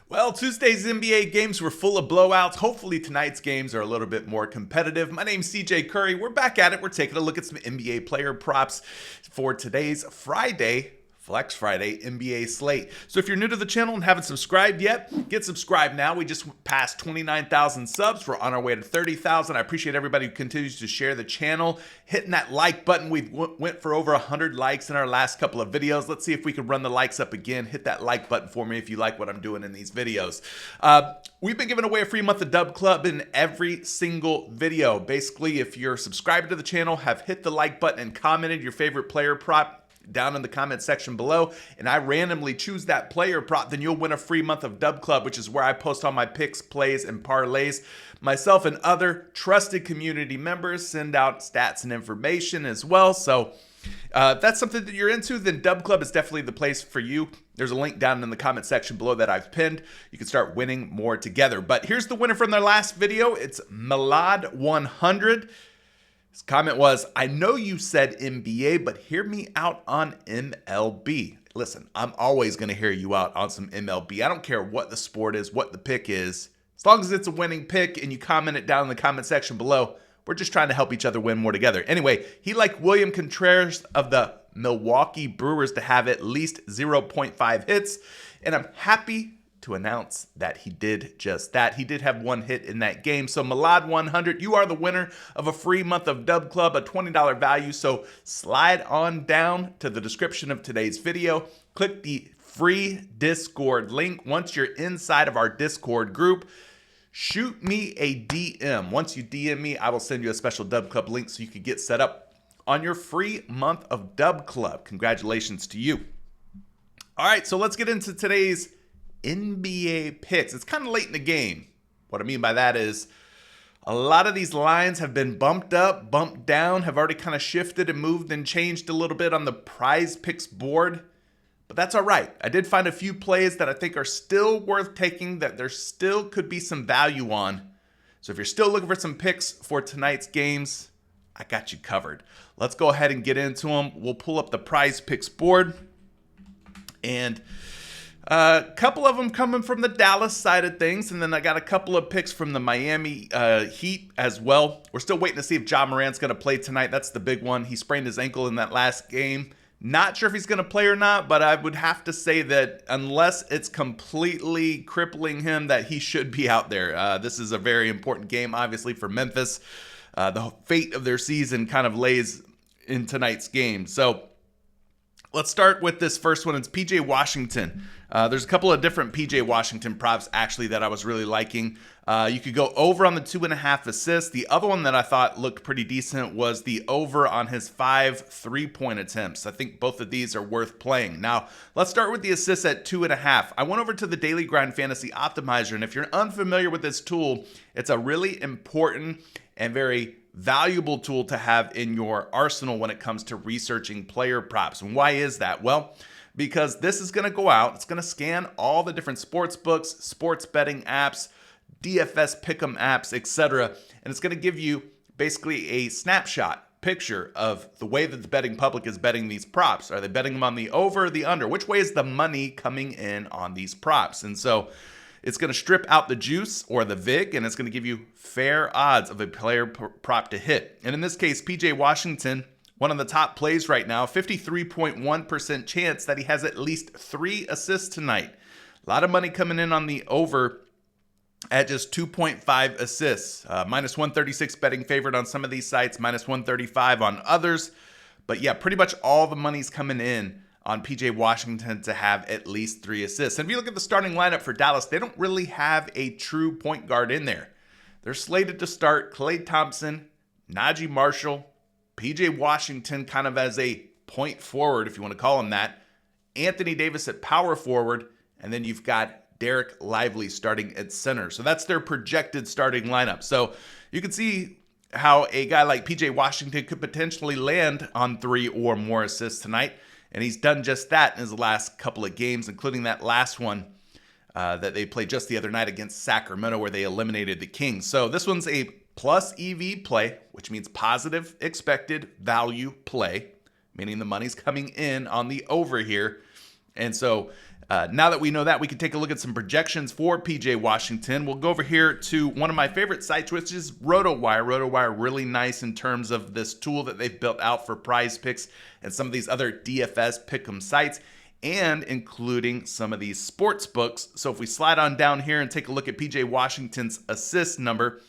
Well, Tuesday's NBA games were full of blowouts. Hopefully tonight's games are a little bit more competitive. My name's CJ Curry. We're back at it. We're taking a look at some NBA player props for today's Friday, Flex Friday NBA slate. So if you're new to the channel and haven't subscribed yet, get subscribed now. We just passed 29,000 subs. We're on our way to 30,000. I appreciate everybody who continues to share the channel, hitting that like button. We went for over 100 likes in our last couple of videos. Let's see if we can run the likes up again. Hit that like button for me if you like what I'm doing in these videos. We've been giving away a free month of Dub Club in every single video. Basically, if you're subscribed to the channel, have hit the like button and commented your favorite player prop down in the comment section below, and I randomly choose that player prop, then you'll win a free month of Dub Club, which is where I post all my picks, plays, and parlays. Myself and other trusted community members send out stats and information as well. So if that's something that you're into, then Dub Club is definitely the place for you. There's a link down in the comment section below that I've pinned. You can start winning more together. But here's the winner from their last video. It's Milad100. His comment was, I know you said NBA, but hear me out on MLB. Listen, I'm always going to hear you out on some MLB. I don't care what the sport is, what the pick is. As long as it's a winning pick and you comment it down in the comment section below, we're just trying to help each other win more together. Anyway, he liked William Contreras of the Milwaukee Brewers to have at least 0.5 hits, and I'm happy to announce that he did just that. He did have one hit in that game. So Milad100, you are the winner of a free month of Dub Club, a $20 value. So slide on down to the description of today's video. Click the free Discord link. Once you're inside of our Discord group, shoot me a DM. Once you DM me, I will send you a special Dub Club link so you can get set up on your free month of Dub Club. Congratulations to you. All right, so let's get into today's NBA picks. It's kind of late in the game. What I mean by that is a lot of these lines have been bumped up, bumped down, have already kind of shifted and moved and changed a little bit on the PrizePicks board. But that's all right. I did find a few plays that I think are still worth taking, that there still could be some value on. So if you're still looking for some picks for tonight's games, I got you covered. Let's go ahead and get into them. We'll pull up the PrizePicks board, and a couple of them coming from the Dallas side of things, and then I got a couple of picks from the Miami Heat as well. We're still waiting to see if Ja Morant's going to play tonight. That's the big one. He sprained his ankle in that last game. Not sure if he's going to play or not, but I would have to say that unless it's completely crippling him, that he should be out there. This is a very important game, obviously, for Memphis. The fate of their season kind of lays in tonight's game. So let's start with this first one. It's PJ Washington. There's a couple of different PJ Washington props actually that I was really liking. You could go over on the 2.5 assists. The other one that I thought looked pretty decent was the over on his 5 3-point attempts. I think both of these are worth playing. Now, let's start with the assists at 2.5. I went over to the Daily Grind Fantasy Optimizer, and if you're unfamiliar with this tool, it's a really important and very valuable tool to have in your arsenal when it comes to researching player props. And why is that? Well, because this is going to go out, it's going to scan all the different sports books, sports betting apps, DFS pick'em apps, etc., and it's going to give you basically a snapshot picture of the way that the betting public is betting these props. Are they betting them on the over or the under? Which way is the money coming in on these props? And so it's going to strip out the juice or the VIG, and it's going to give you fair odds of a player prop to hit. And in this case, PJ Washington, one of the top plays right now, 53.1% chance that he has at least 3 assists tonight. A lot of money coming in on the over at just 2.5 assists. Minus 136 betting favorite on some of these sites, minus 135 on others. But yeah, pretty much all the money's coming in on PJ Washington to have at least 3 assists. And if you look at the starting lineup for Dallas, they don't really have a true point guard in there. They're slated to start Klay Thompson, Najee Marshall, PJ Washington kind of as a point forward, if you want to call him that, Anthony Davis at power forward, and then you've got Derek Lively starting at center. So that's their projected starting lineup. So you can see how a guy like PJ Washington could potentially land on 3 or more assists tonight. And he's done just that in his last couple of games, including that last one that they played just the other night against Sacramento where they eliminated the Kings. So this one's a plus EV play, which means positive expected value play, meaning the money's coming in on the over here. And so Now that we know that, we can take a look at some projections for PJ Washington. We'll go over here to one of my favorite sites, which is RotoWire. RotoWire, really nice in terms of this tool that they've built out for PrizePicks and some of these other DFS pick'em sites, and including some of these sports books. So if we slide on down here and take a look at PJ Washington's assist number,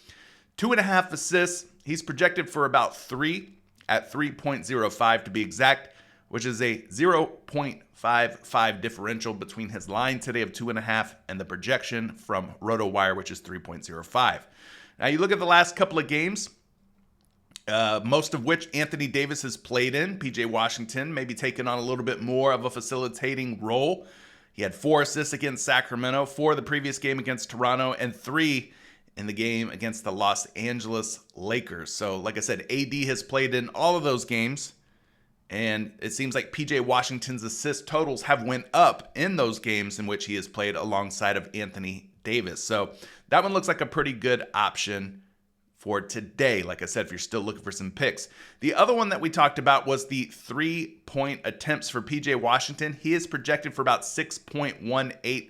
2.5 assists. He's projected for about 3 at 3.05 to be exact, which is a 0.55 differential between his line today of 2.5 and the projection from RotoWire, which is 3.05. Now you look at the last couple of games, most of which Anthony Davis has played in. PJ Washington maybe taking on a little bit more of a facilitating role. He had 4 assists against Sacramento, 4 the previous game against Toronto, and 3 in the game against the Los Angeles Lakers. So like I said, AD has played in all of those games, and it seems like PJ Washington's assist totals have went up in those games in which he has played alongside of Anthony Davis. So that one looks like a pretty good option for today. Like I said, if you're still looking for some picks. The other one that we talked about was the 3-point attempts for PJ Washington. He is projected for about 6.18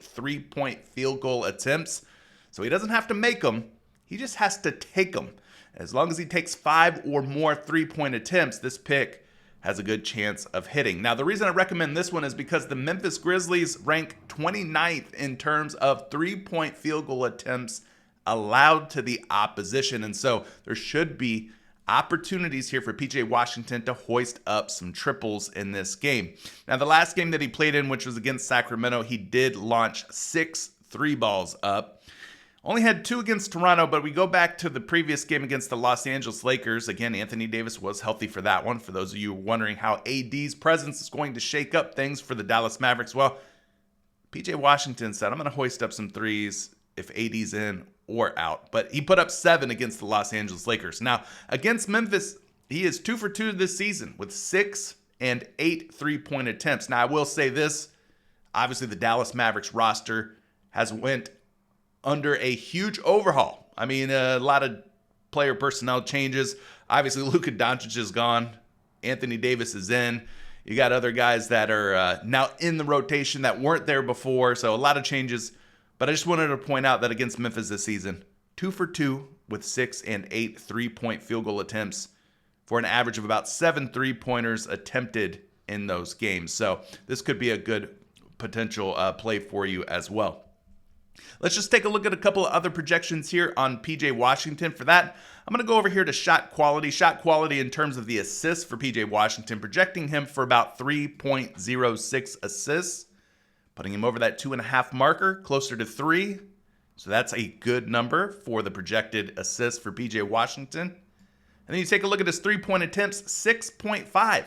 3-point field goal attempts. So he doesn't have to make them. He just has to take them. As long as he takes 5 or more 3-point attempts, this pick has a good chance of hitting. Now, the reason I recommend this one is because the Memphis Grizzlies rank 29th in terms of 3-point field goal attempts allowed to the opposition. And so there should be opportunities here for PJ Washington to hoist up some triples in this game. Now, the last game that he played in, which was against Sacramento, he did launch 6 3-balls up. Only had 2 against Toronto, but we go back to the previous game against the Los Angeles Lakers. Again, Anthony Davis was healthy for that one. For those of you wondering how AD's presence is going to shake up things for the Dallas Mavericks, well, PJ Washington said, I'm going to hoist up some threes if AD's in or out. But he put up 7 against the Los Angeles Lakers. Now, against Memphis, he is 2 for 2 this season with 6 and 8 3-point attempts. Now, I will say this. Obviously, the Dallas Mavericks roster has went under a huge overhaul. I mean, a lot of player personnel changes. Obviously, Luka Doncic is gone. Anthony Davis is in. You got other guys that are now in the rotation that weren't there before. So a lot of changes. But I just wanted to point out that against Memphis this season, 2 for 2 with 6 and 8 3-point field goal attempts for an average of about 7 3-pointers attempted in those games. So this could be a good potential play for you as well. Let's just take a look at a couple of other projections here on PJ Washington. For that, I'm going to go over here to shot quality. Shot quality in terms of the assists for PJ Washington, projecting him for about 3.06 assists, putting him over that 2.5 marker, closer to 3. So that's a good number for the projected assists for PJ Washington. And then you take a look at his 3-point attempts, 6.5.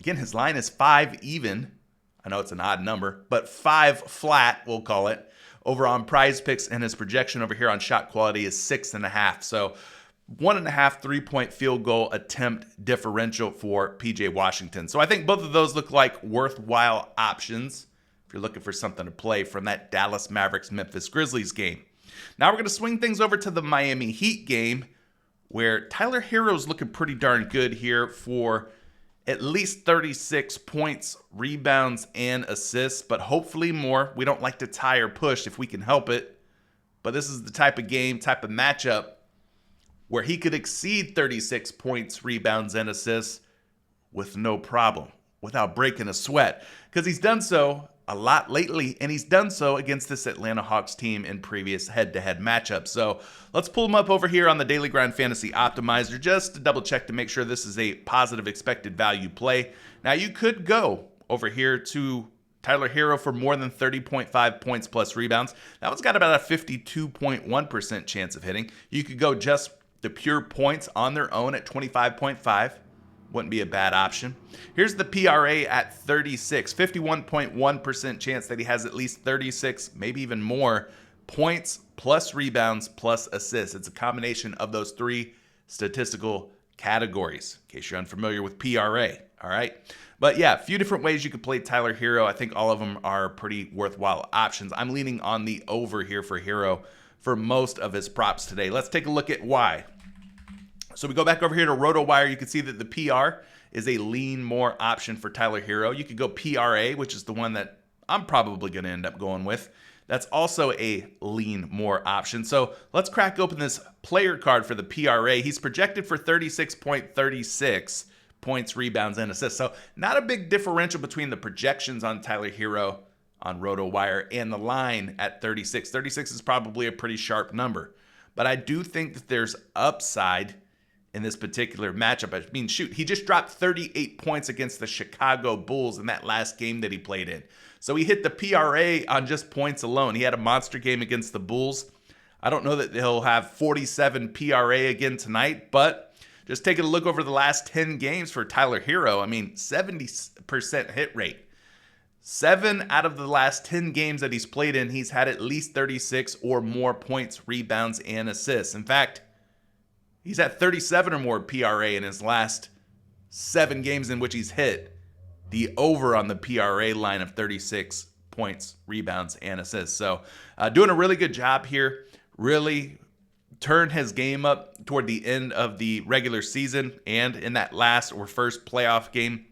Again, his line is 5 even. I know it's an odd number, but 5 flat, we'll call it, over on PrizePicks, and his projection over here on shot quality is 6.5. So 1.5 3-point field goal attempt differential for PJ Washington. So I think both of those look like worthwhile options if you're looking for something to play from that Dallas Mavericks Memphis Grizzlies game. Now we're going to swing things over to the Miami Heat game, where Tyler Herro's looking pretty darn good here for at least 36 points, rebounds, and assists, but hopefully more. We don't like to tie or push if we can help it, but this is the type of game, type of matchup where he could exceed 36 points, rebounds, and assists with no problem, without breaking a sweat, because he's done so a lot lately, and he's done so against this Atlanta Hawks team in previous head-to-head matchups. So let's pull him up over here on the Daily Grind Fantasy Optimizer just to double check to make sure this is a positive expected value play. Now, you could go over here to Tyler Herro for more than 30.5 points plus rebounds. That one's got about a 52.1% chance of hitting. You could go just the pure points on their own at 25.5. Wouldn't be a bad option. Here's the PRA at 36, 51.1% chance that he has at least 36, maybe even more points plus rebounds plus assists. It's a combination of those 3 statistical categories, in case you're unfamiliar with PRA, all right? But yeah, a few different ways you could play Tyler Herro. I think all of them are pretty worthwhile options. I'm leaning on the over here for Herro for most of his props today. Let's take a look at why. So we go back over here to RotoWire. You can see that the PR is a lean more option for Tyler Herro. You could go PRA, which is the one that I'm probably going to end up going with. That's also a lean more option. So let's crack open this player card for the PRA. He's projected for 36.36 points, rebounds, and assists. So not a big differential between the projections on Tyler Herro on RotoWire and the line at 36. 36 is probably a pretty sharp number. But I do think that there's upside in this particular matchup. I mean, shoot, he just dropped 38 points against the Chicago Bulls in that last game that he played in. So he hit the PRA on just points alone. He had a monster game against the Bulls. I don't know that he'll have 47 PRA again tonight, but just taking a look over the last 10 games for Tyler Herro, I mean, 70% hit rate. 7 out of the last 10 games that he's played in, he's had at least 36 or more points, rebounds, and assists. In fact, he's at 37 or more PRA in his last 7 games in which he's hit the over on the PRA line of 36 points, rebounds, and assists. So doing a really good job here. Really turned his game up toward the end of the regular season and in that last or first playoff game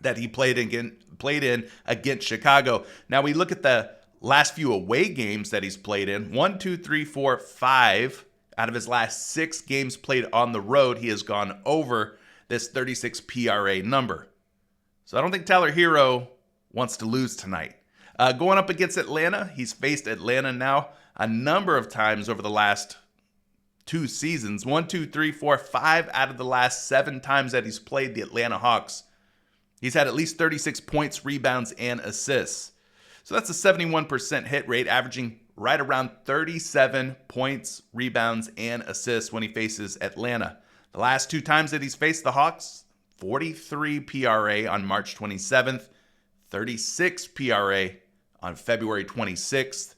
that he played in against Chicago. Now we look at the last few away games that he's played in. 1, 2, 3, 4, 5 out of his last 6 games played on the road, he has gone over this 36 PRA number. So I don't think Tyler Herro wants to lose tonight. Going up against Atlanta, he's faced Atlanta now a number of times over the last 2 seasons. 1, 2, 3, 4, 5 out of the last 7 times that he's played the Atlanta Hawks. He's had at least 36 points, rebounds, and assists. So that's a 71% hit rate, averaging right around 37 points, rebounds, and assists when he faces Atlanta. The last 2 times that he's faced the Hawks, 43 PRA on March 27th, 36 PRA on February 26th.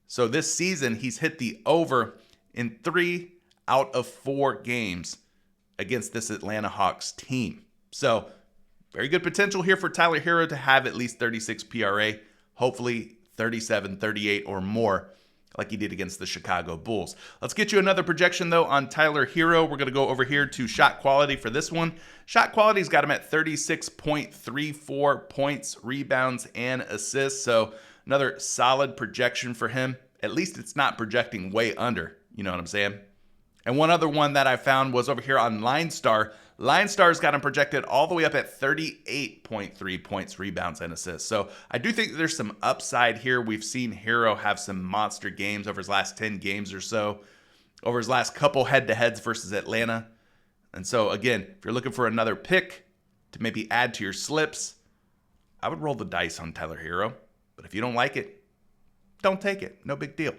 So this season, he's hit the over in 3 out of 4 games against this Atlanta Hawks team. So very good potential here for Tyler Herro to have at least 36 PRA, hopefully 37, 38 or more like he did against the Chicago Bulls. Let's get you another projection, though, on Tyler Herro. We're going to go over here to shot quality for this one. Shot quality's got him at 36.34 points, rebounds, and assists. So another solid projection for him. At least it's not projecting way under. You know what I'm saying? And one other one that I found was over here on LineStar. LineStar's got him projected all the way up at 38.3 points, rebounds, and assists. So I do think there's some upside here. We've seen Herro have some monster games over his last 10 games or so, over his last couple head-to-heads versus Atlanta. And so, again, if you're looking for another pick to maybe add to your slips, I would roll the dice on Tyler Herro. But if you don't like it, don't take it. No big deal.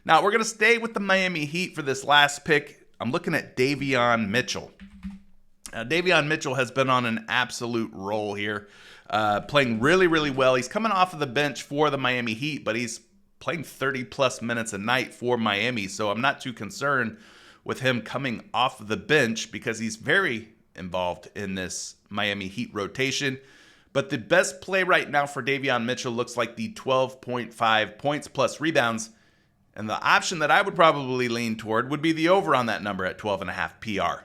Now, we're going to stay with the Miami Heat for this last pick. I'm looking at Davion Mitchell. Davion Mitchell has been on an absolute roll here, playing really, really well. He's coming off of the bench for the Miami Heat, but he's playing 30-plus minutes a night for Miami, so I'm not too concerned with him coming off the bench because he's very involved in this Miami Heat rotation. But the best play right now for Davion Mitchell looks like the 12.5 points plus rebounds, and the option that I would probably lean toward would be the over on that number at 12.5 PR.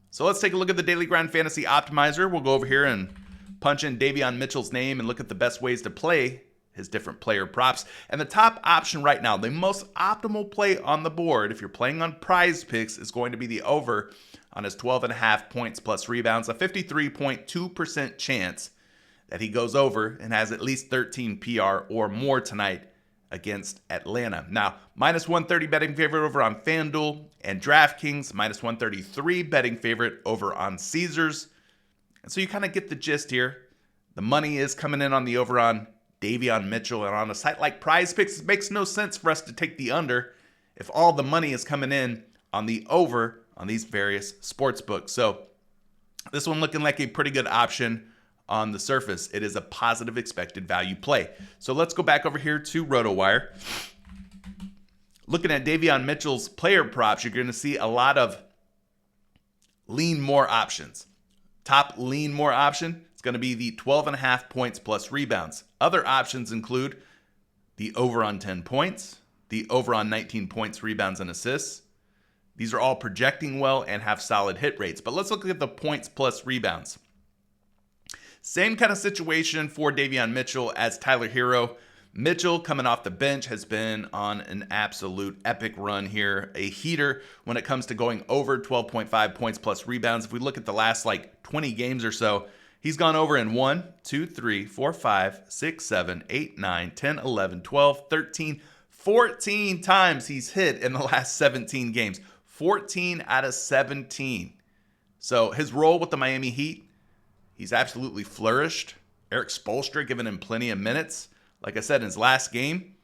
So let's take a look at the Daily Grind Fantasy Optimizer. We'll go over here and punch in Davion Mitchell's name and look at the best ways to play his different player props. And the top option right now, the most optimal play on the board, if you're playing on PrizePicks, is going to be the over on his 12.5 points plus rebounds, a 53.2% chance that he goes over and has at least 13 PR or more tonight against Atlanta. Now, minus 130 betting favorite over on FanDuel and DraftKings, minus 133 betting favorite over on Caesars. And so you kind of get the gist here. The money is coming in on the over on Davion Mitchell, and on a site like PrizePicks, it makes no sense for us to take the under if all the money is coming in on the over on these various sports books. So this one looking like a pretty good option on the surface. It is a positive expected value play. So let's go back over here to RotoWire. Looking at Davion Mitchell's player props, you're going to see a lot of lean more options. Top lean more option is going to be the 12.5 points plus rebounds. Other options include the over on 10 points, the over on 19 points, rebounds, and assists. These are all projecting well and have solid hit rates. But let's look at the points plus rebounds. Same kind of situation for Davion Mitchell as Tyler Herro. Mitchell, coming off the bench, has been on an absolute epic run here. A heater when it comes to going over 12.5 points plus rebounds. If we look at the last 20 games or so, he's gone over in 1, 2, 3, 4, 5, 6, 7, 8, 9, 10, 11, 12, 13, 14 times he's hit in the last 17 games. 14 out of 17. So his role with the Miami Heat, he's absolutely flourished. Eric Spoelstra giving him plenty of minutes. Like I said, in his last game,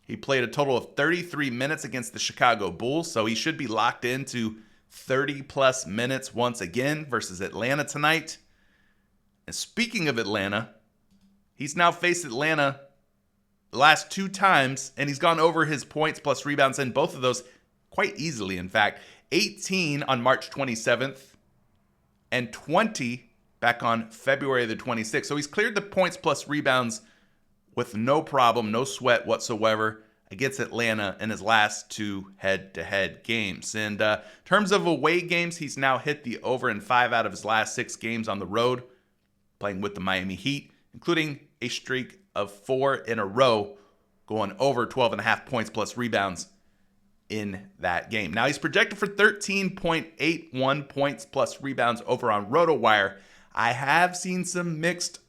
he played a total of 33 minutes against the Chicago Bulls, so he should be locked into 30-plus minutes once again versus Atlanta tonight. And speaking of Atlanta, he's now faced Atlanta the last 2 times, and he's gone over his points plus rebounds in both of those quite easily, in fact. 18 on March 27th and 20 back on February the 26th. So he's cleared the points plus rebounds with no problem, no sweat whatsoever against Atlanta in his last 2 head-to-head games. And in terms of away games, he's now hit the over in 5 out of his last 6 games on the road, playing with the Miami Heat, including a streak of 4 in a row, going over 12.5 points plus rebounds in that game. Now he's projected for 13.81 points plus rebounds over on RotoWire. I have seen some mixed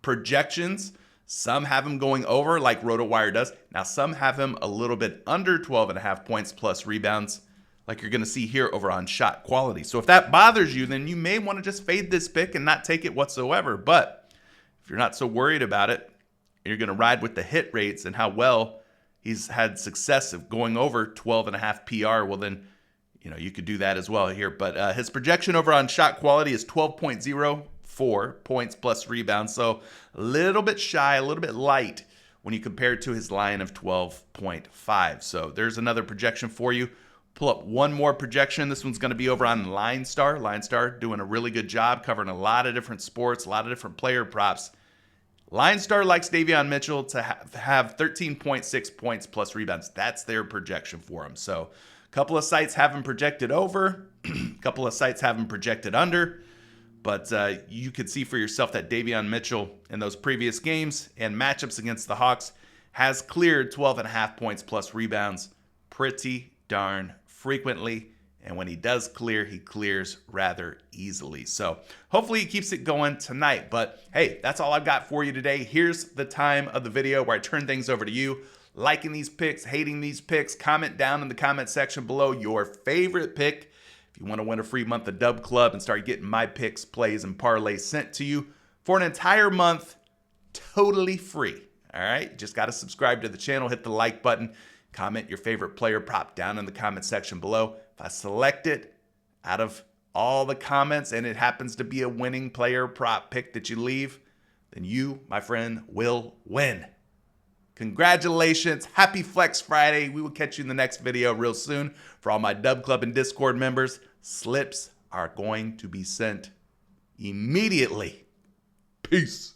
projections. Some have him going over like RotoWire does. Now some have him a little bit under 12.5 points plus rebounds like you're going to see here over on Shot Quality. So if that bothers you, then you may want to just fade this pick and not take it whatsoever. But if you're not so worried about it, you're going to ride with the hit rates and how well he's had success of going over 12.5 PR, well then, you could do that as well here. But his projection over on Shot Quality is 12.04 points plus rebounds. So a little bit shy, a little bit light when you compare it to his line of 12.5. So there's another projection for you. Pull up one more projection. This one's going to be over on Line Star. Line Star doing a really good job covering a lot of different sports, a lot of different player props. Line Star likes Davion Mitchell to have 13.6 points plus rebounds. That's their projection for him. So a couple of sites have him projected over, a couple of sites have him projected under. But you could see for yourself that Davion Mitchell in those previous games and matchups against the Hawks has cleared 12.5 points plus rebounds pretty darn frequently. And when he does clear, he clears rather easily. So hopefully he keeps it going tonight. But hey, that's all I've got for you today. Here's the time of the video where I turn things over to you. Liking these picks, hating these picks, comment down in the comment section below your favorite pick. If you want to win a free month of Dub Club and start getting my picks, plays, and parlays sent to you for an entire month, totally free. All right, just got to subscribe to the channel, hit the like button, comment your favorite player prop down in the comment section below. If I select it out of all the comments and it happens to be a winning player prop pick that you leave, then you, my friend, will win. Congratulations. Happy Flex Friday. We will catch you in the next video real soon. For all my Dub Club and Discord members, slips are going to be sent immediately. Peace.